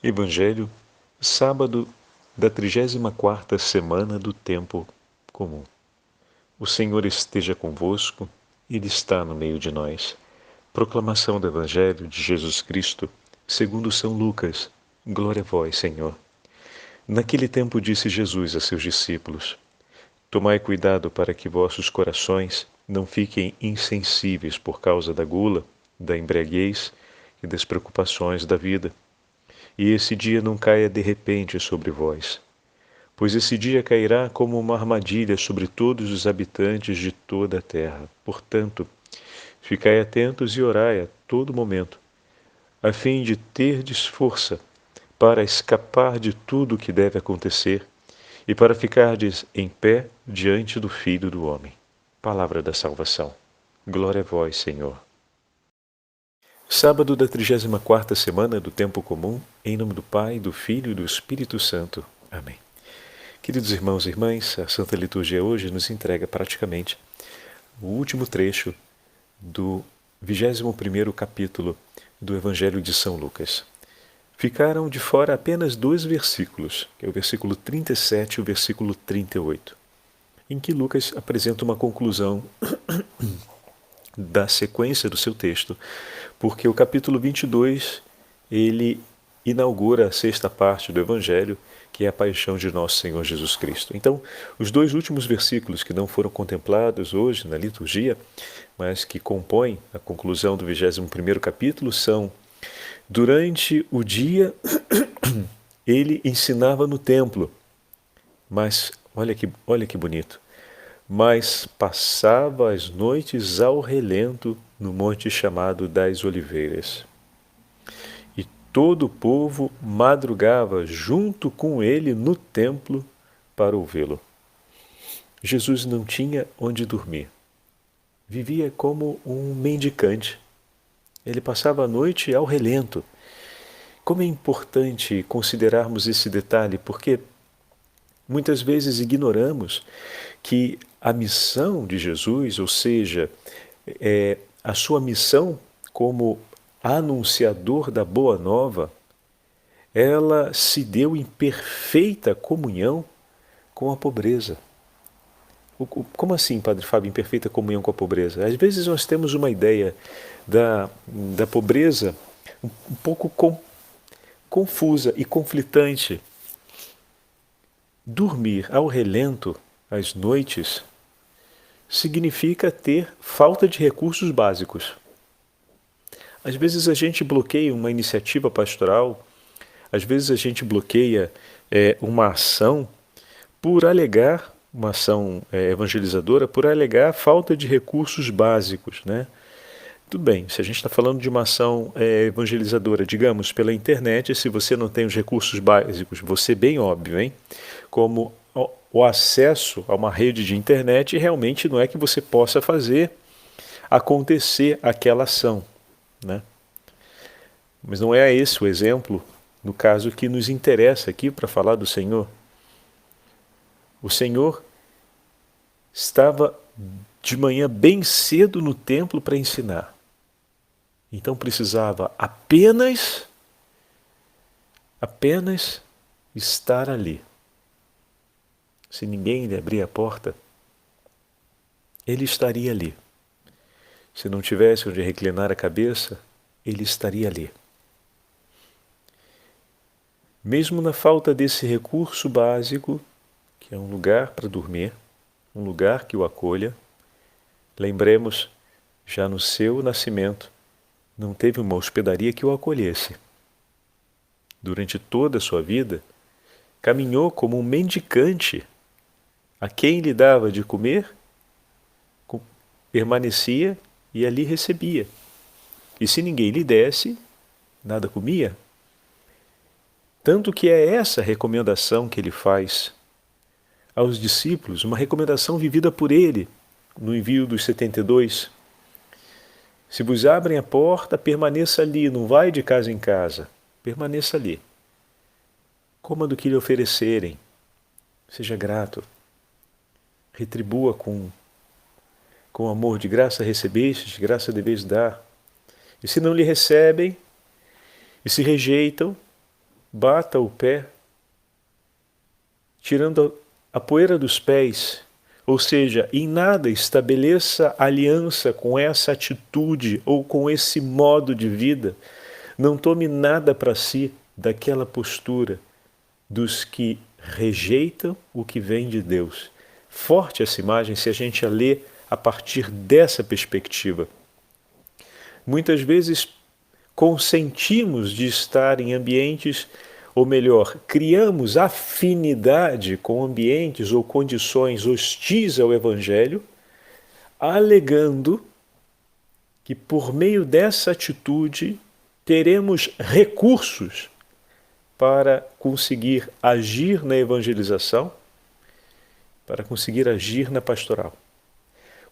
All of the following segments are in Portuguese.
Evangelho, sábado da 34ª semana do Tempo Comum. O Senhor esteja convosco, Ele está no meio de nós. Proclamação do Evangelho de Jesus Cristo, segundo São Lucas. Glória a vós, Senhor. Naquele tempo disse Jesus a seus discípulos: Tomai cuidado para que vossos corações não fiquem insensíveis por causa da gula, da embriaguez e das preocupações da vida. E esse dia não caia de repente sobre vós, pois esse dia cairá como uma armadilha sobre todos os habitantes de toda a terra. Portanto, ficai atentos e orai a todo momento, a fim de terdes força para escapar de tudo o que deve acontecer e para ficardes em pé diante do Filho do Homem. Palavra da salvação. Glória a vós, Senhor. Sábado da 34ª semana do Tempo Comum, em nome do Pai, do Filho e do Espírito Santo. Amém. Queridos irmãos e irmãs, a Santa Liturgia hoje nos entrega praticamente o último trecho do 21º capítulo do Evangelho de São Lucas. Ficaram de fora apenas 2 versículos, que é o versículo 37 e o versículo 38, em que Lucas apresenta uma conclusão da sequência do seu texto, porque o capítulo 22, ele inaugura a 6ª parte do Evangelho, que é a paixão de nosso Senhor Jesus Cristo. Então, os 2 últimos versículos que não foram contemplados hoje na liturgia, mas que compõem a conclusão do 21º capítulo, são: durante o dia, ele ensinava no templo, mas, olha que bonito, mas passava as noites ao relento no monte chamado das Oliveiras. E todo o povo madrugava junto com ele no templo para ouvi-lo. Jesus não tinha onde dormir. Vivia como um mendicante. Ele passava a noite ao relento. Como é importante considerarmos esse detalhe, porque muitas vezes ignoramos que a missão de Jesus, ou seja, a sua missão como anunciador da Boa Nova, ela se deu em perfeita comunhão com a pobreza. Como assim, Padre Fábio, em perfeita comunhão com a pobreza? Às vezes nós temos uma ideia da pobreza um pouco confusa e conflitante. Dormir ao relento às noites significa ter falta de recursos básicos. Às vezes a gente bloqueia uma iniciativa pastoral, às vezes a gente bloqueia uma ação por alegar, uma ação evangelizadora, por alegar falta de recursos básicos, né? Tudo bem, se a gente está falando de uma ação evangelizadora, digamos, pela internet, se você não tem os recursos básicos, você bem óbvio, hein? Como o acesso a uma rede de internet realmente não é que você possa fazer acontecer aquela ação, né? Mas não é esse o exemplo, no caso que nos interessa aqui para falar do Senhor. O Senhor estava de manhã bem cedo no templo para ensinar. Então precisava apenas estar ali. Se ninguém lhe abrir a porta, ele estaria ali. Se não tivesse onde reclinar a cabeça, ele estaria ali. Mesmo na falta desse recurso básico, que é um lugar para dormir, um lugar que o acolha, lembremos, já no seu nascimento, não teve uma hospedaria que o acolhesse. Durante toda a sua vida, caminhou como um mendicante. A quem lhe dava de comer, permanecia e ali recebia. E se ninguém lhe desse, nada comia. Tanto que é essa recomendação que ele faz aos discípulos, uma recomendação vivida por ele no envio dos 72. Se vos abrem a porta, permaneça ali, não vai de casa em casa, permaneça ali. Coma do que lhe oferecerem, seja grato. Retribua com amor, de graça recebestes, de graça deveis dar. E se não lhe recebem, e se rejeitam, bata o pé, tirando a poeira dos pés, ou seja, em nada estabeleça aliança com essa atitude ou com esse modo de vida. Não tome nada para si daquela postura dos que rejeitam o que vem de Deus. Forte essa imagem se a gente a lê a partir dessa perspectiva. Muitas vezes consentimos de estar em ambientes, ou melhor, criamos afinidade com ambientes ou condições hostis ao Evangelho, alegando que por meio dessa atitude teremos recursos para conseguir agir na evangelização, para conseguir agir na pastoral.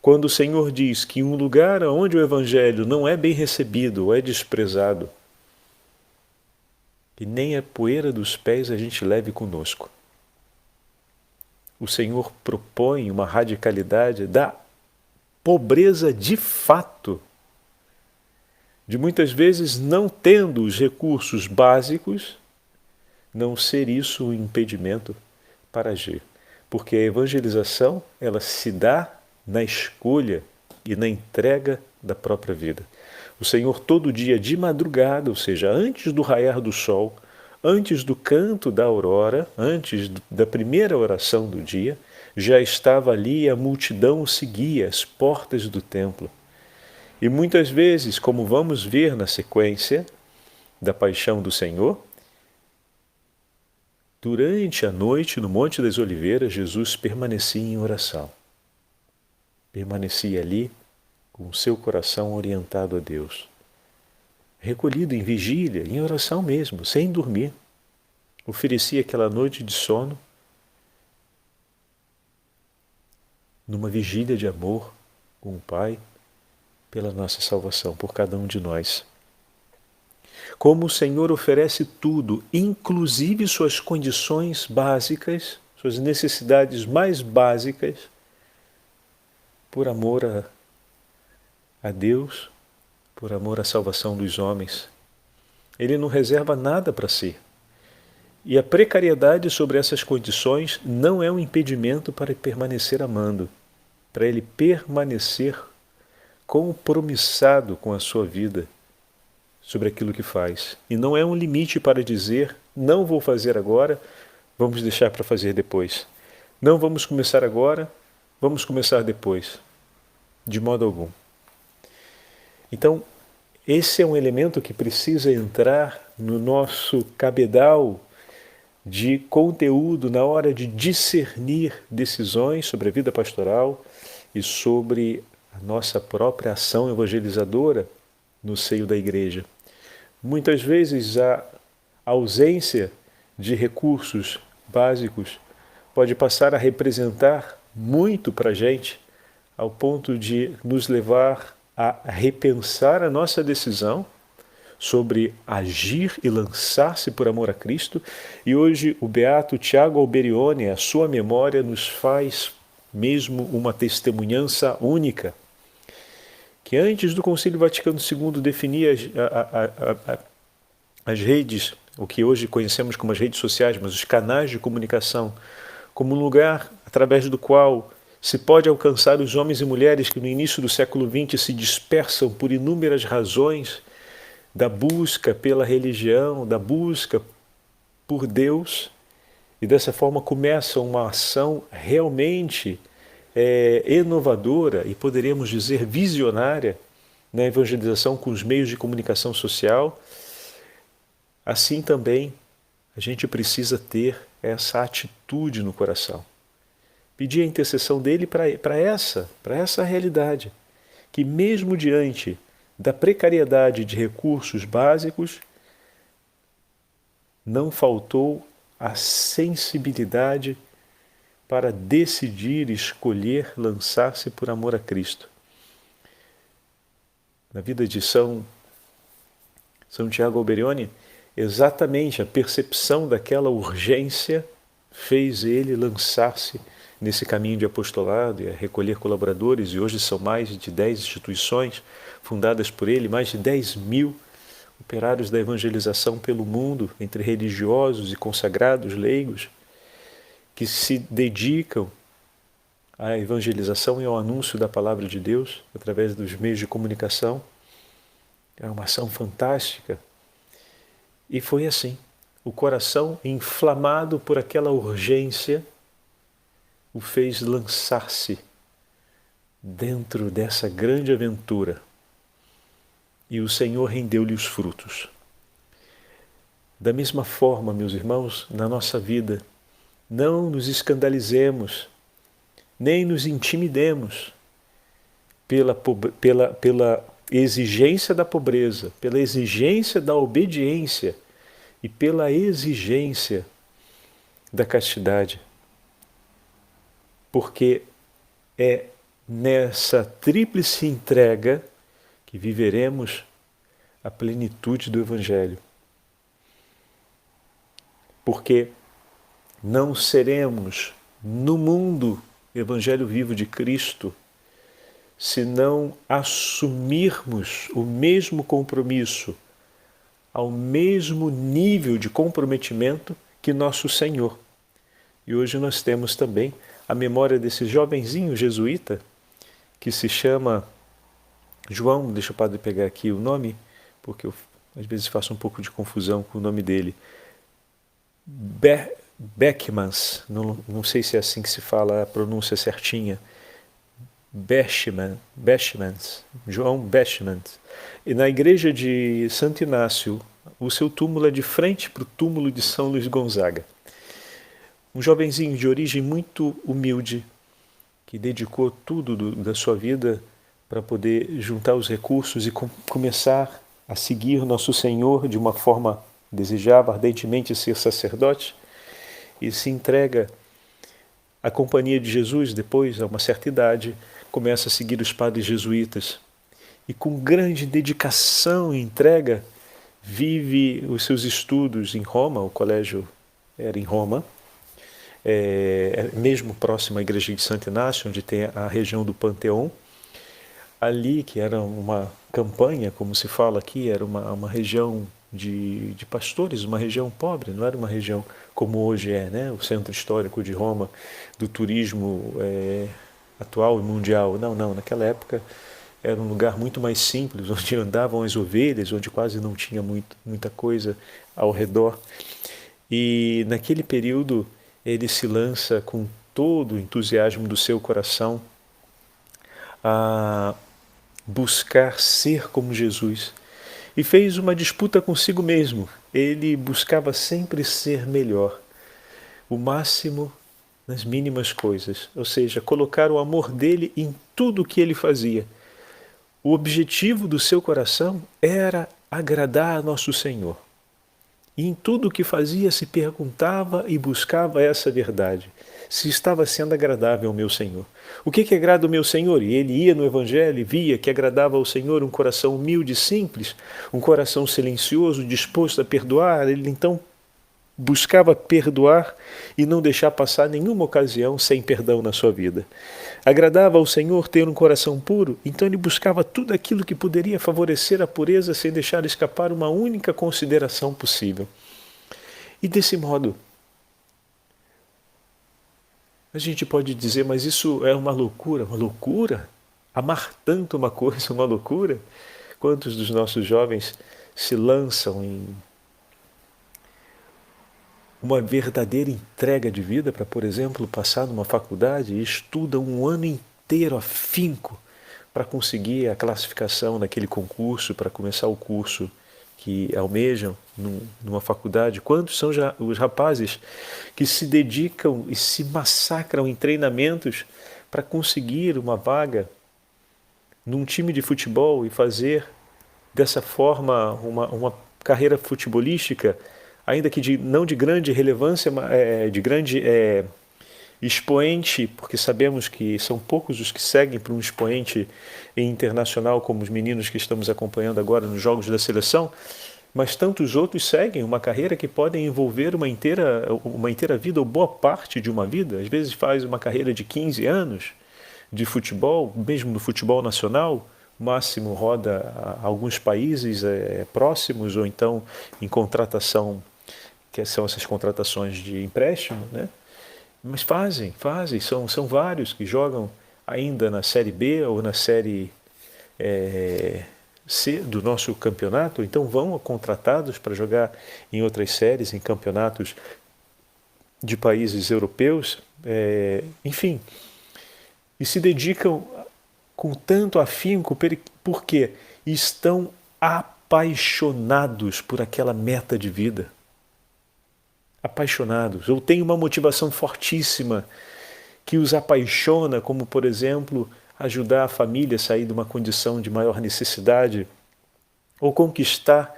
Quando o Senhor diz que um lugar onde o Evangelho não é bem recebido ou é desprezado, que nem a poeira dos pés a gente leve conosco. O Senhor propõe uma radicalidade da pobreza de fato, de muitas vezes não tendo os recursos básicos, não ser isso um impedimento para agir. Porque a evangelização, ela se dá na escolha e na entrega da própria vida. O Senhor todo dia de madrugada, ou seja, antes do raiar do sol, antes do canto da aurora, antes da primeira oração do dia, já estava ali e a multidão o seguia às portas do templo. E muitas vezes, como vamos ver na sequência da paixão do Senhor, durante a noite no Monte das Oliveiras, Jesus permanecia em oração. Permanecia ali com o seu coração orientado a Deus, recolhido em vigília, em oração mesmo, sem dormir. Oferecia aquela noite de sono numa vigília de amor com o Pai pela nossa salvação, por cada um de nós. Como o Senhor oferece tudo, inclusive suas condições básicas, suas necessidades mais básicas, por amor a Deus, por amor à salvação dos homens. Ele não reserva nada para si. E a precariedade sobre essas condições não é um impedimento para permanecer amando, para ele permanecer compromissado com a sua vida sobre aquilo que faz. E não é um limite para dizer, não vou fazer agora, vamos deixar para fazer depois. Não vamos começar agora, vamos começar depois. De modo algum. Então, esse é um elemento que precisa entrar no nosso cabedal de conteúdo na hora de discernir decisões sobre a vida pastoral e sobre a nossa própria ação evangelizadora no seio da igreja. Muitas vezes a ausência de recursos básicos pode passar a representar muito para a gente, ao ponto de nos levar a repensar a nossa decisão sobre agir e lançar-se por amor a Cristo. E hoje o beato Tiago Alberione, a sua memória, nos faz mesmo uma testemunhança única, que antes do Concílio Vaticano II definia as redes, o que hoje conhecemos como as redes sociais, mas os canais de comunicação, como um lugar através do qual se pode alcançar os homens e mulheres que no início do século XX se dispersam por inúmeras razões da busca pela religião, da busca por Deus, e dessa forma começa uma ação realmente inovadora e poderíamos dizer visionária na evangelização com os meios de comunicação social. Assim também a gente precisa ter essa atitude no coração. Pedir a intercessão dele para essa realidade, que mesmo diante da precariedade de recursos básicos, não faltou a sensibilidade para decidir, escolher, lançar-se por amor a Cristo. Na vida de São Tiago Alberione, exatamente a percepção daquela urgência fez ele lançar-se nesse caminho de apostolado e a recolher colaboradores, e hoje são mais de 10 instituições fundadas por ele, mais de 10.000 operários da evangelização pelo mundo, entre religiosos e consagrados, leigos, que se dedicam à evangelização e ao anúncio da palavra de Deus através dos meios de comunicação. É uma ação fantástica. E foi assim. O coração, inflamado por aquela urgência, o fez lançar-se dentro dessa grande aventura. E o Senhor rendeu-lhe os frutos. Da mesma forma, meus irmãos, na nossa vida, não nos escandalizemos, nem nos intimidemos pela exigência da pobreza, pela exigência da obediência e pela exigência da castidade. Porque é nessa tríplice entrega que viveremos a plenitude do Evangelho. Porque não seremos no mundo Evangelho vivo de Cristo se não assumirmos o mesmo compromisso, ao mesmo nível de comprometimento que nosso Senhor. E hoje nós temos também a memória desse jovenzinho jesuíta que se chama João, deixa o padre pegar aqui o nome, porque eu às vezes faço um pouco de confusão com o nome dele. Beckmans, não sei se é assim que se fala a pronúncia certinha. Beschmans, João Beschmans. E na igreja de Santo Inácio, o seu túmulo é de frente para o túmulo de São Luís Gonzaga. Um jovenzinho de origem muito humilde, que dedicou tudo da sua vida para poder juntar os recursos e começar a seguir nosso Senhor de uma forma, desejava ardentemente ser sacerdote, e se entrega à companhia de Jesus. Depois, a uma certa idade, começa a seguir os padres jesuítas e com grande dedicação e entrega vive os seus estudos em Roma. O colégio era em Roma, mesmo próximo à igreja de Santo Inácio, onde tem a região do Panteão. Ali, que era uma campanha, como se fala aqui, era uma região de pastores, uma região pobre, não era uma região como hoje é, né? O centro histórico de Roma, do turismo atual e mundial. Não, naquela época era um lugar muito mais simples, onde andavam as ovelhas, onde quase não tinha muita coisa ao redor. E naquele período ele se lança com todo o entusiasmo do seu coração a buscar ser como Jesus. E fez uma disputa consigo mesmo. Ele buscava sempre ser melhor, o máximo nas mínimas coisas, ou seja, colocar o amor dele em tudo o que ele fazia. O objetivo do seu coração era agradar a nosso Senhor. E em tudo o que fazia se perguntava e buscava essa verdade, se estava sendo agradável ao meu Senhor. O que agrada ao meu Senhor? E ele ia no Evangelho e via que agradava ao Senhor um coração humilde e simples, um coração silencioso, disposto a perdoar. Ele então buscava perdoar e não deixar passar nenhuma ocasião sem perdão na sua vida. Agradava ao Senhor ter um coração puro, então ele buscava tudo aquilo que poderia favorecer a pureza sem deixar escapar uma única consideração possível. E desse modo, a gente pode dizer, mas isso é uma loucura? Uma loucura? Amar tanto uma coisa, uma loucura? Quantos dos nossos jovens se lançam em uma verdadeira entrega de vida para, por exemplo, passar numa faculdade e estudam um ano inteiro afinco para conseguir a classificação naquele concurso, para começar o curso que almejam numa faculdade? Quantos são já os rapazes que se dedicam e se massacram em treinamentos para conseguir uma vaga num time de futebol e fazer dessa forma uma carreira futebolística, ainda que não de grande relevância, de grande expoente, porque sabemos que são poucos os que seguem para um expoente internacional, como os meninos que estamos acompanhando agora nos Jogos da Seleção, mas tantos outros seguem uma carreira que podem envolver uma inteira vida, ou boa parte de uma vida. Às vezes faz uma carreira de 15 anos de futebol, mesmo no futebol nacional, máximo roda a alguns países próximos, ou então em contratação, que são essas contratações de empréstimo, né? Mas fazem, são vários que jogam ainda na Série B ou na Série C do nosso campeonato, então vão contratados para jogar em outras séries, em campeonatos de países europeus, enfim, e se dedicam com tanto afinco porque estão apaixonados por aquela meta de vida. Apaixonados, ou têm uma motivação fortíssima que os apaixona, como, por exemplo, ajudar a família a sair de uma condição de maior necessidade, ou conquistar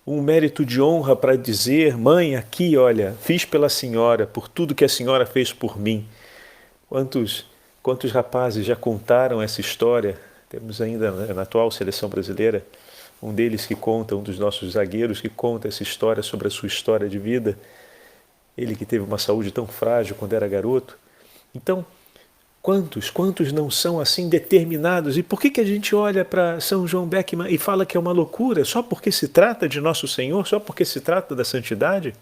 um mérito de honra para dizer: mãe, aqui, olha, fiz pela senhora, por tudo que a senhora fez por mim. Quantos rapazes já contaram essa história? Temos ainda na atual seleção brasileira um deles que conta, um dos nossos zagueiros que conta essa história sobre a sua história de vida. Ele que teve uma saúde tão frágil quando era garoto. Então, quantos não são assim determinados? E por que a gente olha para São João Beckmann e fala que é uma loucura só porque se trata de Nosso Senhor, só porque se trata da santidade?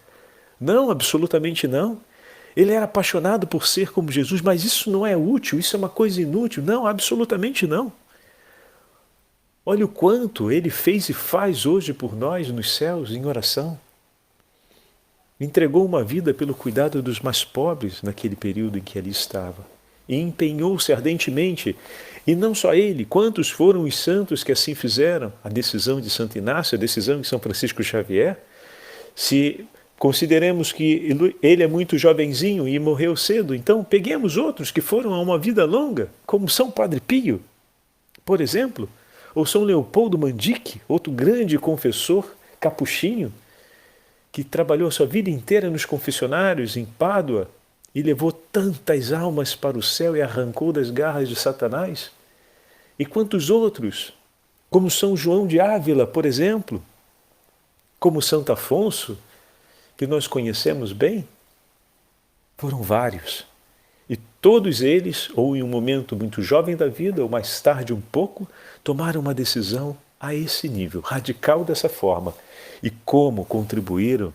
Não, absolutamente não. Ele era apaixonado por ser como Jesus, mas isso não é útil, isso é uma coisa inútil. Não, absolutamente não. Olha o quanto ele fez e faz hoje por nós nos céus em oração. Entregou uma vida pelo cuidado dos mais pobres naquele período em que ali estava. E empenhou-se ardentemente. E não só ele, quantos foram os santos que assim fizeram? A decisão de Santo Inácio, a decisão de São Francisco Xavier. Se consideremos que ele é muito jovenzinho e morreu cedo, então peguemos outros que foram a uma vida longa, como São Padre Pio, por exemplo, ou São Leopoldo Mandique, outro grande confessor capuchinho, que trabalhou a sua vida inteira nos confessionários em Pádua e levou tantas almas para o céu e arrancou das garras de Satanás. E quantos outros, como São João de Ávila, por exemplo, como Santo Afonso, que nós conhecemos bem, foram vários. E todos eles, ou em um momento muito jovem da vida, ou mais tarde um pouco, tomaram uma decisão a esse nível, radical dessa forma. E como contribuíram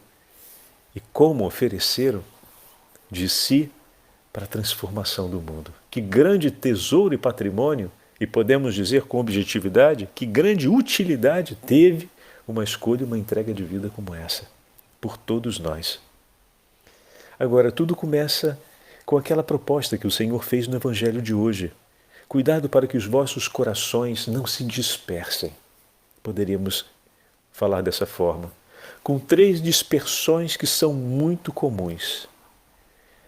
e como ofereceram de si para a transformação do mundo. Que grande tesouro e patrimônio, e podemos dizer com objetividade, que grande utilidade teve uma escolha, uma entrega de vida como essa, por todos nós. Agora, tudo começa com aquela proposta que o Senhor fez no Evangelho de hoje. Cuidado para que os vossos corações não se dispersem. Poderíamos falar dessa forma, com 3 dispersões que são muito comuns.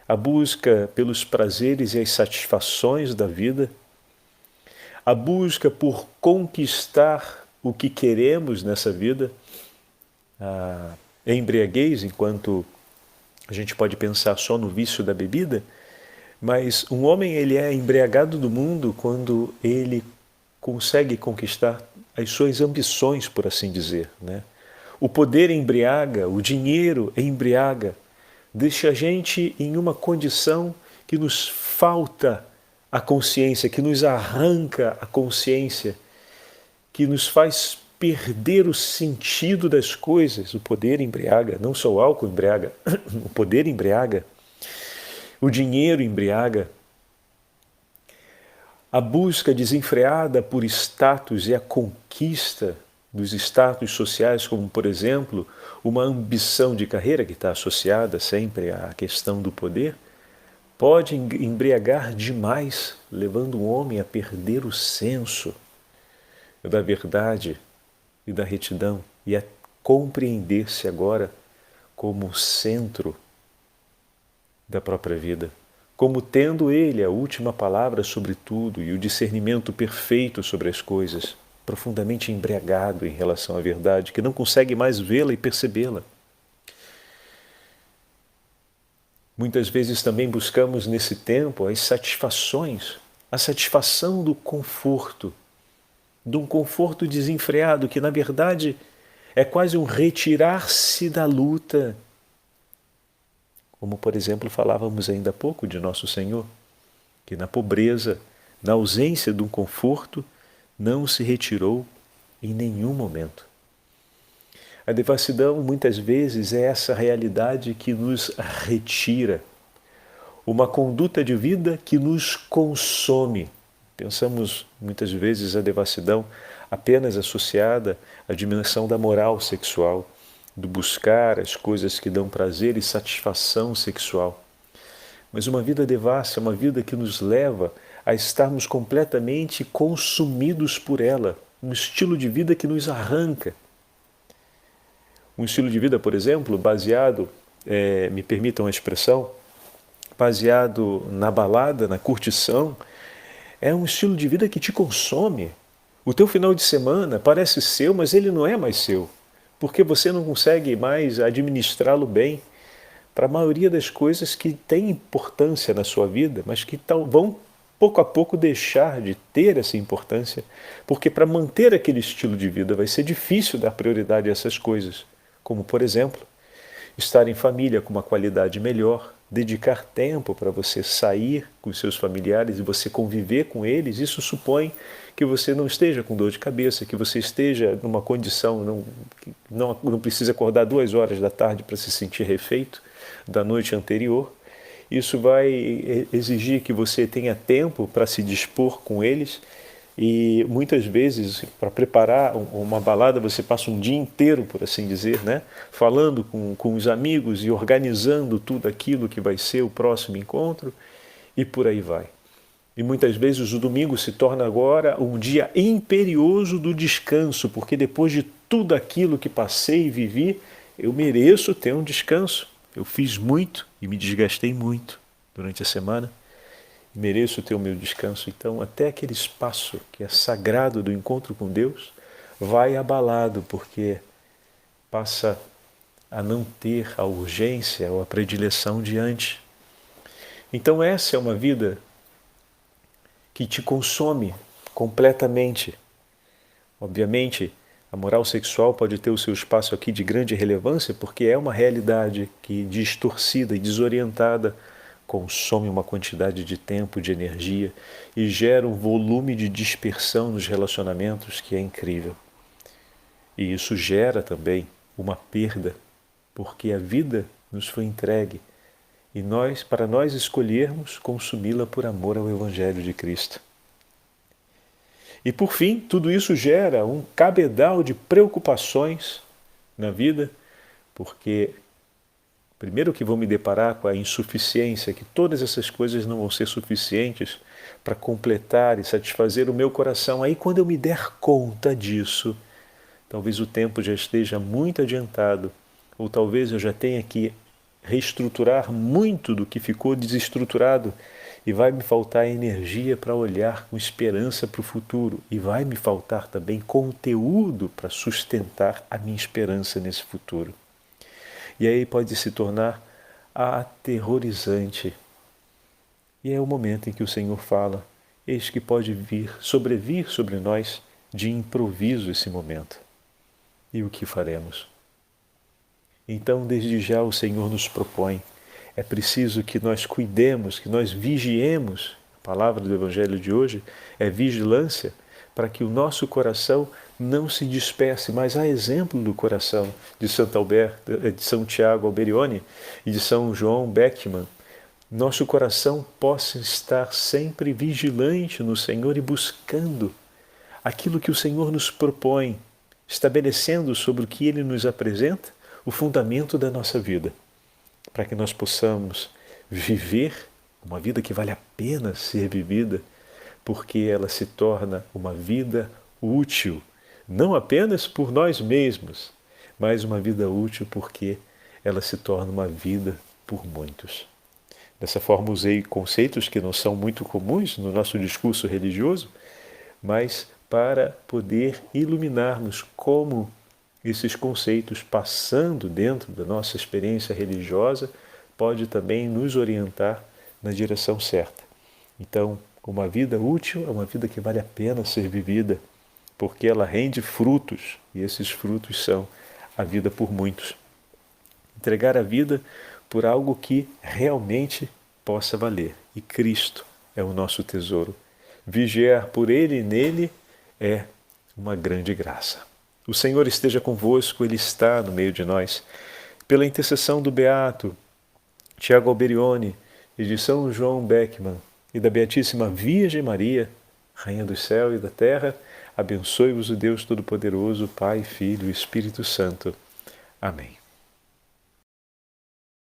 A busca pelos prazeres e as satisfações da vida, a busca por conquistar o que queremos nessa vida, a embriaguez, enquanto a gente pode pensar só no vício da bebida, mas um homem ele é embriagado do mundo quando ele consegue conquistar as suas ambições, por assim dizer, né? O poder embriaga, o dinheiro embriaga, deixa a gente em uma condição que nos falta a consciência, que nos arranca a consciência, que nos faz perder o sentido das coisas. O poder embriaga, não só o álcool embriaga, o poder embriaga, o dinheiro embriaga. A busca desenfreada por status e a conquista dos status sociais, como, por exemplo, uma ambição de carreira que está associada sempre à questão do poder, pode embriagar demais, levando o homem a perder o senso da verdade e da retidão e a compreender-se agora como o centro da própria vida, como tendo ele a última palavra sobre tudo e o discernimento perfeito sobre as coisas, profundamente embriagado em relação à verdade, que não consegue mais vê-la e percebê-la. Muitas vezes também buscamos nesse tempo as satisfações, a satisfação do conforto, de um conforto desenfreado que, na verdade, é quase um retirar-se da luta. Como, por exemplo, falávamos ainda há pouco de Nosso Senhor, que na pobreza, na ausência de um conforto, não se retirou em nenhum momento. A devassidão, muitas vezes, é essa realidade que nos retira, uma conduta de vida que nos consome. Pensamos, muitas vezes, a devassidão apenas associada à dimensão da moral sexual, do buscar as coisas que dão prazer e satisfação sexual. Mas uma vida devassa é uma vida que nos leva a estarmos completamente consumidos por ela, um estilo de vida que nos arranca. Um estilo de vida, por exemplo, baseado, me permitam a expressão, baseado na balada, na curtição, é um estilo de vida que te consome. O teu final de semana parece seu, mas ele não é mais seu, porque você não consegue mais administrá-lo bem para a maioria das coisas que têm importância na sua vida, mas que vão pouco a pouco deixar de ter essa importância, porque para manter aquele estilo de vida vai ser difícil dar prioridade a essas coisas, como, por exemplo, estar em família com uma qualidade melhor, dedicar tempo para você sair com os seus familiares e você conviver com eles. Isso supõe que você não esteja com dor de cabeça, que você esteja numa condição, não precisa acordar 2 horas da tarde para se sentir refeito da noite anterior. Isso vai exigir que você tenha tempo para se dispor com eles. E muitas vezes, para preparar uma balada, você passa um dia inteiro, por assim dizer, né? Falando com os amigos e organizando tudo aquilo que vai ser o próximo encontro, e por aí vai. E muitas vezes o domingo se torna agora um dia imperioso do descanso, porque depois de tudo aquilo que passei e vivi, eu mereço ter um descanso. Eu fiz muito e me desgastei muito durante a semana. Mereço ter o meu descanso. Então, até aquele espaço que é sagrado do encontro com Deus vai abalado, porque passa a não ter a urgência ou a predileção diante. Então, essa é uma vida que te consome completamente. Obviamente, a moral sexual pode ter o seu espaço aqui de grande relevância, porque é uma realidade que, distorcida e desorientada, consome uma quantidade de tempo, de energia e gera um volume de dispersão nos relacionamentos que é incrível. E isso gera também uma perda, porque a vida nos foi entregue e para nós escolhermos consumi-la por amor ao Evangelho de Cristo. E por fim, tudo isso gera um cabedal de preocupações na vida, porque primeiro que vou me deparar com a insuficiência, que todas essas coisas não vão ser suficientes para completar e satisfazer o meu coração. Aí quando eu me der conta disso, talvez o tempo já esteja muito adiantado, ou talvez eu já tenha que reestruturar muito do que ficou desestruturado, e vai me faltar energia para olhar com esperança para o futuro, e vai me faltar também conteúdo para sustentar a minha esperança nesse futuro. E aí pode se tornar aterrorizante. E é o momento em que o Senhor fala, eis que pode sobrevir sobre nós de improviso esse momento. E o que faremos? Então, desde já o Senhor nos propõe, é preciso que nós cuidemos, que nós vigiemos. A palavra do Evangelho de hoje é vigilância, para que o nosso coração não se disperse, mas a exemplo do coração de de São Tiago Alberione e de São João Beckmann, nosso coração possa estar sempre vigilante no Senhor e buscando aquilo que o Senhor nos propõe, estabelecendo sobre o que Ele nos apresenta o fundamento da nossa vida, para que nós possamos viver uma vida que vale a pena ser vivida, porque ela se torna uma vida útil, não apenas por nós mesmos, mas uma vida útil porque ela se torna uma vida por muitos. Dessa forma usei conceitos que não são muito comuns no nosso discurso religioso, mas para poder iluminarmos como esses conceitos, passando dentro da nossa experiência religiosa, pode também nos orientar na direção certa. Então, uma vida útil é uma vida que vale a pena ser vivida, porque ela rende frutos, e esses frutos são a vida por muitos. Entregar a vida por algo que realmente possa valer. E Cristo é o nosso tesouro. Vigiar por Ele e nele é uma grande graça. O Senhor esteja convosco, Ele está no meio de nós. Pela intercessão do Beato Tiago Alberione e de São João Beckman e da Beatíssima Virgem Maria, Rainha do céu e da terra, abençoe-vos o Deus Todo-Poderoso, Pai, Filho e Espírito Santo. Amém.